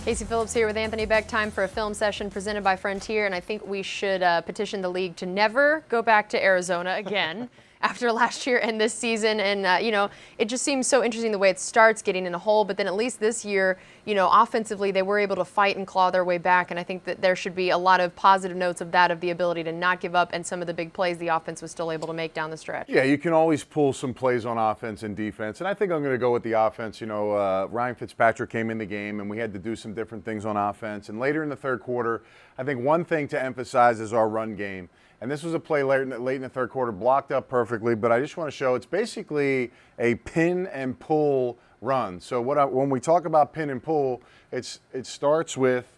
Casey Phillips here with Anthony Becht. Time for a film session presented by Frontier, and I think we should petition the league to never go back to Arizona again after last year and this season. And, it just seems so interesting the way it starts, getting in a hole, but then at least this year, offensively, they were able to fight and claw their way back, and I think that there should be a lot of positive notes of that, of the ability to not give up, and some of the big plays the offense was still able to make down the stretch. Yeah, you can always pull some plays on offense and defense, and I think I'm going to go with the offense. Ryan Fitzpatrick came in the game, and we had to do some different things on offense, and later in the third quarter, I think one thing to emphasize is our run game. And this was a play late in the third quarter, blocked up perfectly, but I just want to show it's basically a pin and pull run. So when we talk about pin and pull, it starts with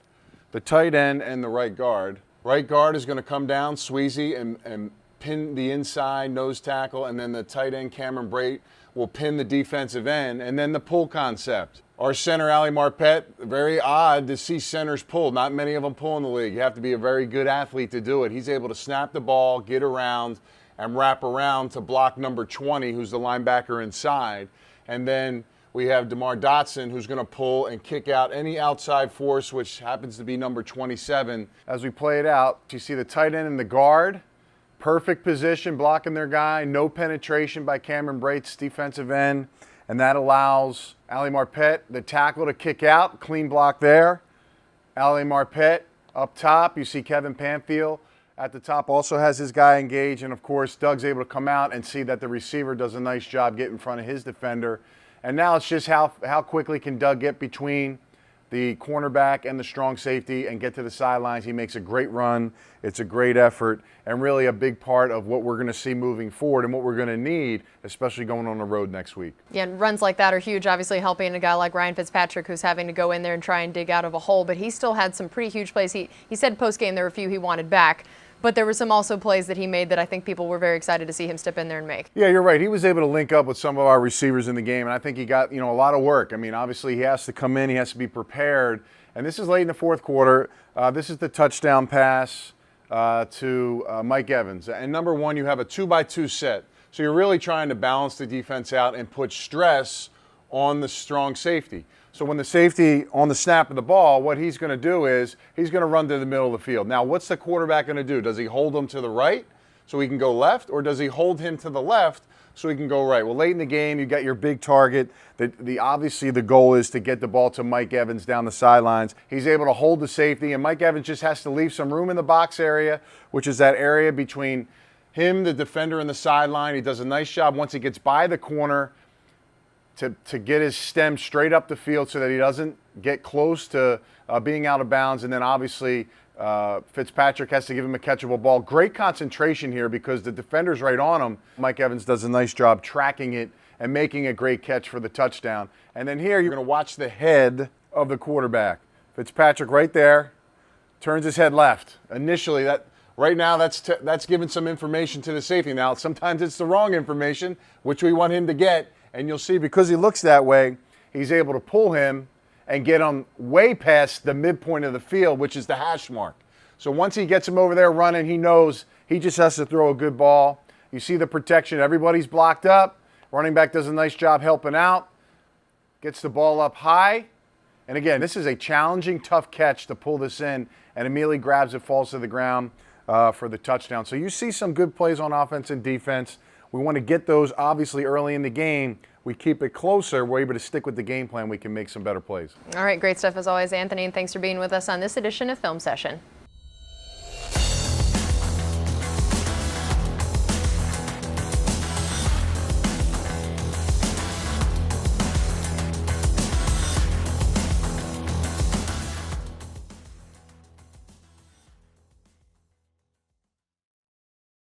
the tight end and the right guard. Right guard is going to come down, Sweezy, and pin the inside nose tackle, and then the tight end, Cameron Brate, will pin the defensive end, and then the pull concept. Our center, Ali Marpet, very odd to see centers pull. Not many of them pull in the league. You have to be a very good athlete to do it. He's able to snap the ball, get around, and wrap around to block number 20, who's the linebacker inside. And then we have DeMar Dotson, who's going to pull and kick out any outside force, which happens to be number 27. As we play it out, you see the tight end and the guard. Perfect position, blocking their guy. No penetration by Cameron Brate's defensive end. And that allows Ali Marpet, the tackle, to kick out. Clean block there. Ali Marpet up top. You see Kevin Panfield at the top also has his guy engaged. And, of course, Doug's able to come out and see that the receiver does a nice job getting in front of his defender. And now it's just how quickly can Doug get between the cornerback and the strong safety and get to the sidelines. He makes a great run. It's a great effort and really a big part of what we're going to see moving forward and what we're going to need, especially going on the road next week. Yeah, and runs like that are huge, obviously helping a guy like Ryan Fitzpatrick, who's having to go in there and try and dig out of a hole, but he still had some pretty huge plays. He said post-game there were a few he wanted back, but there were some also plays that he made that I think people were very excited to see him step in there and make. Yeah, you're right. He was able to link up with some of our receivers in the game, and I think he got, a lot of work. I mean, obviously he has to come in, he has to be prepared, and this is late in the fourth quarter. This is the touchdown pass to Mike Evans. And number one, you have a 2-by-2 set. So you're really trying to balance the defense out and put stress on the strong safety. So when the safety on the snap of the ball, what he's going to do is he's going to run to the middle of the field. Now, what's the quarterback going to do? Does he hold him to the right so he can go left, or does he hold him to the left so he can go right? Well, late in the game, you got your big target. Obviously, the goal is to get the ball to Mike Evans down the sidelines. He's able to hold the safety, and Mike Evans just has to leave some room in the box area, which is that area between him, the defender, and the sideline. He does a nice job once he gets by the corner to get his stem straight up the field so that he doesn't get close to being out of bounds. And then obviously Fitzpatrick has to give him a catchable ball. Great concentration here because the defender's right on him. Mike Evans does a nice job tracking it and making a great catch for the touchdown. And then here you're going to watch the head of the quarterback. Fitzpatrick right there turns his head left. Initially, right now that's giving some information to the safety. Now sometimes it's the wrong information, which we want him to get. And you'll see because he looks that way, he's able to pull him and get him way past the midpoint of the field, which is the hash mark. So once he gets him over there running, he knows he just has to throw a good ball. You see the protection. Everybody's blocked up. Running back does a nice job helping out. Gets the ball up high. And again, this is a challenging, tough catch to pull this in, and immediately grabs it, falls to the ground for the touchdown. So you see some good plays on offense and defense. We want to get those obviously early in the game. We keep it closer. We're able to stick with the game plan. We can make some better plays. All right, great stuff as always, Anthony, and thanks for being with us on this edition of Film Session.